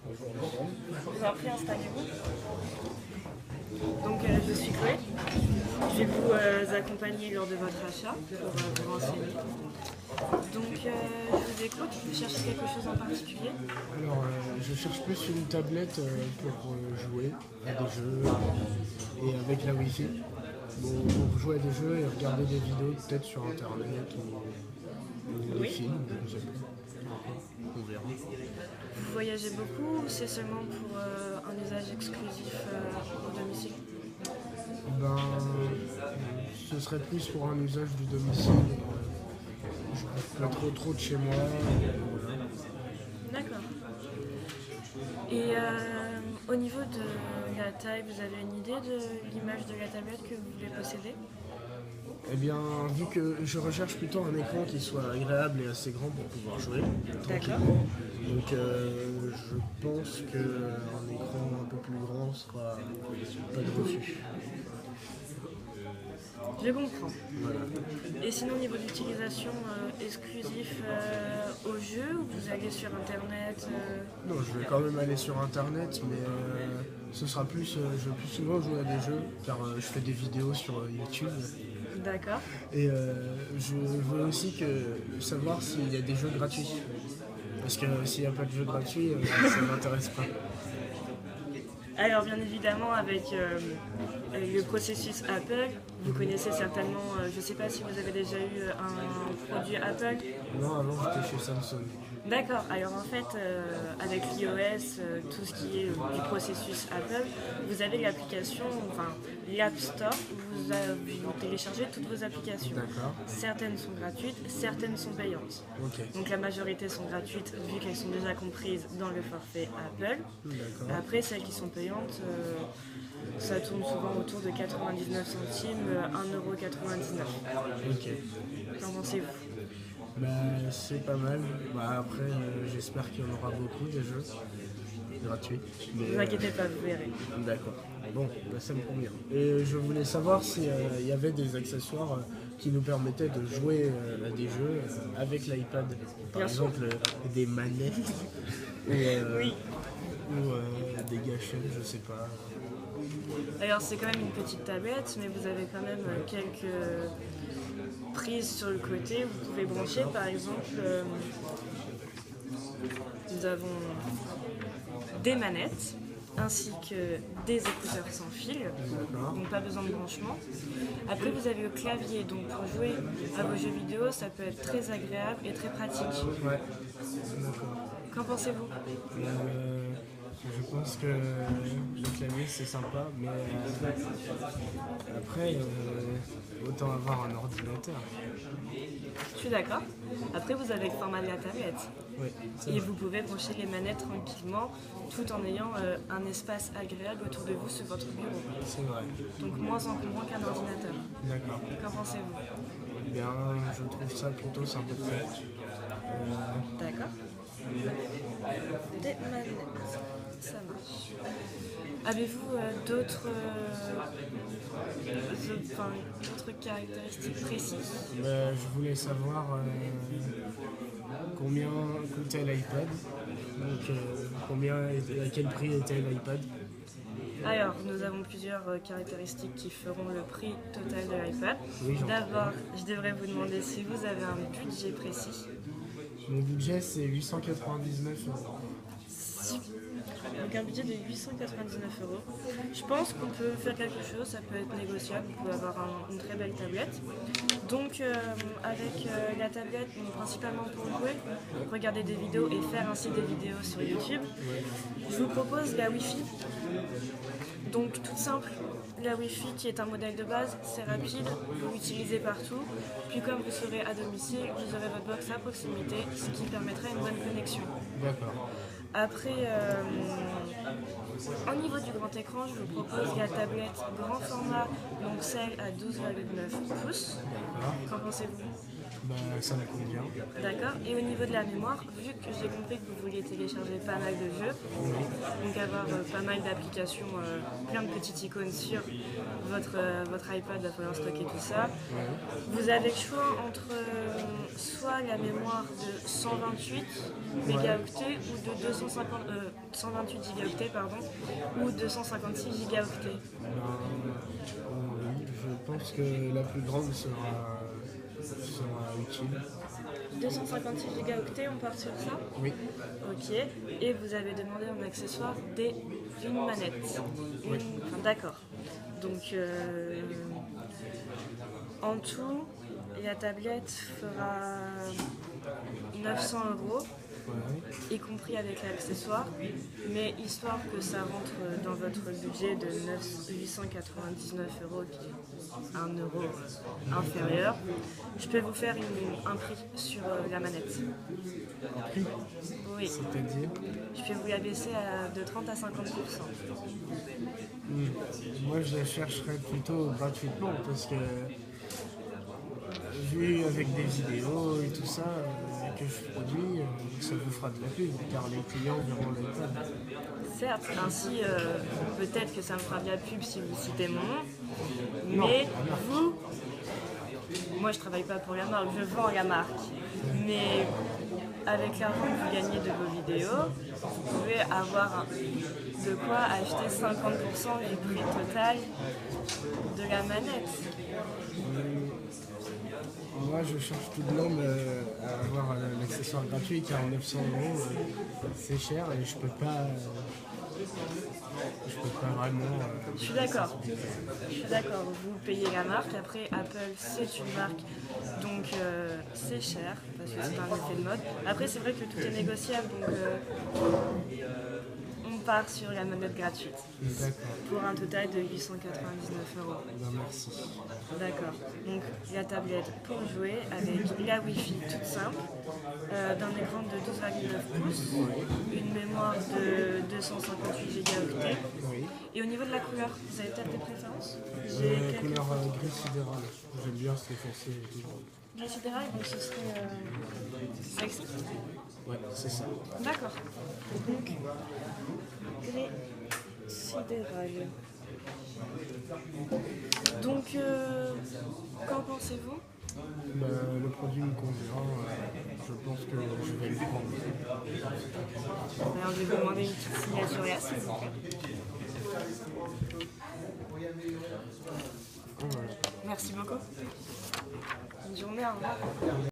Je vous en prie, installez-vous. Donc, je suis Chloé. Je vais vous accompagner lors de votre achat pour vous renseigner. Donc, je vous écoute. Vous cherchez quelque chose en particulier? Alors, je cherche plus une tablette pour jouer à des jeux et avec la Wi-Fi. Bon, pour jouer à des jeux et regarder des vidéos peut-être sur internet ou des Oui. films, je sais pas. On verra. Vous voyagez beaucoup ou c'est seulement pour un usage exclusif au domicile? Ben, ce serait plus pour un usage du domicile. Je ne pas trop de chez moi. Voilà. D'accord. Et au niveau de la taille, vous avez une idée de l'image de la tablette que vous voulez posséder? Eh bien, vu que je recherche plutôt un écran qui soit agréable et assez grand pour pouvoir jouer tranquillement, donc je pense qu'un écran un peu plus grand sera pas de refus. Je comprends. Voilà. Et sinon, au niveau d'utilisation exclusif au jeu, ou vous allez sur internet Non, je vais quand même aller sur internet, mais ce sera plus, je vais plus souvent jouer à des jeux, car je fais des vidéos sur YouTube. D'accord. Et je veux aussi savoir s'il y a des jeux gratuits. Parce que s'il n'y a pas de jeux gratuits, ça ne m'intéresse pas. Alors, bien évidemment, avec le processus Apple, vous connaissez certainement, je ne sais pas si vous avez déjà eu un produit Apple. Non, avant j'étais chez Samsung. D'accord, alors en fait, avec l'iOS, tout ce qui est du processus Apple, vous avez l'application, enfin l'App Store, où vous téléchargez toutes vos applications. D'accord. Certaines sont gratuites, certaines sont payantes. Ok. Donc la majorité sont gratuites vu qu'elles sont déjà comprises dans le forfait Apple. D'accord. Après, celles qui sont payantes, ça tourne souvent autour de 99 centimes, 1,99 €. Ok. Qu'en pensez-vous? Bah, c'est pas mal. Bah, après, j'espère qu'il y en aura beaucoup des jeux gratuits. Mais, Ne vous inquiétez pas, vous verrez. d'accord. Bon, bah, ça me convient. Et je voulais savoir s'il y avait des accessoires qui nous permettaient de jouer à des jeux avec l'iPad. Par Bien sûr. exemple, des manettes Oui. ou des gâchettes, je sais pas. Alors c'est quand même une petite tablette, mais vous avez quand même quelques prises sur le côté. Vous pouvez brancher par exemple, nous avons des manettes ainsi que des écouteurs sans fil, D'accord. donc pas besoin de branchement. Après vous avez le clavier, donc pour jouer à vos jeux vidéo ça peut être très agréable et très pratique. Ouais. D'accord. Qu'en pensez-vous? Je pense que le clavier c'est sympa, mais après autant avoir un ordinateur. Je suis d'accord. Après vous avez le format de la tablette. Oui, c'est Et vrai. vous pouvez brancher les manettes tranquillement tout en ayant un espace agréable autour de vous sur votre bureau. C'est vrai. Donc moins encombrant qu'un ordinateur. D'accord. Qu'en pensez-vous? Eh bien, je trouve ça plutôt sympathique. D'accord. Des manettes. Ça marche. Avez-vous d'autres caractéristiques précises? Je voulais savoir combien coûtait l'iPad. Donc, à quel prix était l'iPad? Alors, nous avons plusieurs caractéristiques qui feront le prix total de l'iPad. Oui, j'entends. D'abord, je devrais vous demander si vous avez un budget précis. Mon budget c'est 899 €. Donc un budget de 899 €. Je pense qu'on peut faire quelque chose, ça peut être négociable, vous pouvez avoir une très belle tablette. Donc avec la tablette, donc, principalement pour jouer, regarder des vidéos et faire ainsi des vidéos sur YouTube, je vous propose la Wi-Fi. Donc toute simple, la Wi-Fi qui est un modèle de base, c'est rapide, vous l'utilisez partout. Puis comme vous serez à domicile, vous aurez votre box à proximité, ce qui permettra une bonne connexion. D'accord. Après, au niveau du grand écran, je vous propose la tablette grand format, donc celle à 12,9 pouces. D'accord. Qu'en pensez-vous? Bah, ça me convient. D'accord. Et au niveau de la mémoire, vu que j'ai compris que vous vouliez télécharger pas mal de jeux, donc avoir pas mal d'applications, plein de petites icônes sur votre iPad, il va falloir stocker tout ça. Vous avez le choix entre soit la mémoire de 128 mégaoctets ou de 128 gigaoctets pardon, ou 256 gigaoctets. Oui, je pense que la plus grande sera utile. 256 gigaoctets, on part sur ça? Oui. Ok. Et vous avez demandé en accessoire une manette. Oui. Enfin, d'accord. Donc, en tout, la tablette fera 900 €, y compris avec l'accessoire, mais histoire que ça rentre dans votre budget de 899 €, qui est 1 euro inférieur, je peux vous faire un prix sur la manette. Un prix? Oui. C'est-à-dire? Je peux vous la baisser de 30 à 50%. Moi, je la chercherais plutôt gratuitement parce que vu avec des vidéos et tout ça que je produis, ça vous fera de la pub car les clients verront l'iPad. Certes, ainsi peut-être que ça me fera de la pub si vous citez mon nom, Non, mais la marque. vous, moi je travaille pas pour la marque, je vends la marque, mais avec l'argent que vous gagnez de vos vidéos, vous pouvez avoir de quoi acheter 50% du prix total de la manette. Moi, je cherche tout de même à avoir l'accessoire gratuit car 900 €, c'est cher et je peux pas vraiment. Je suis d'accord. Vous payez la marque. Après, Apple, c'est une marque, donc c'est cher parce que c'est un effet de mode. Après, c'est vrai que tout est négociable, donc on part sur la manette gratuite D'accord. pour un total de 899 €. Ben, merci. D'accord. Donc la tablette pour jouer avec la Wi-Fi toute simple, d'un écran de 12,9 pouces, une mémoire de 258 gigaoctets. Oui. Et au niveau de la couleur, vous avez peut-être des préférences? Couleur gris sidéral. J'aime bien ce foncé et tout. Gris sidéral, donc ce serait sexy. Ouais, c'est ça. D'accord. Donc, gris sidéral. Donc, qu'en pensez-vous? Ben, le produit me convient. Je pense que je vais le prendre. Alors, je vais vous demander une petite signature là, s'il vous plaît. Voilà. Merci beaucoup. Bonne journée, au revoir.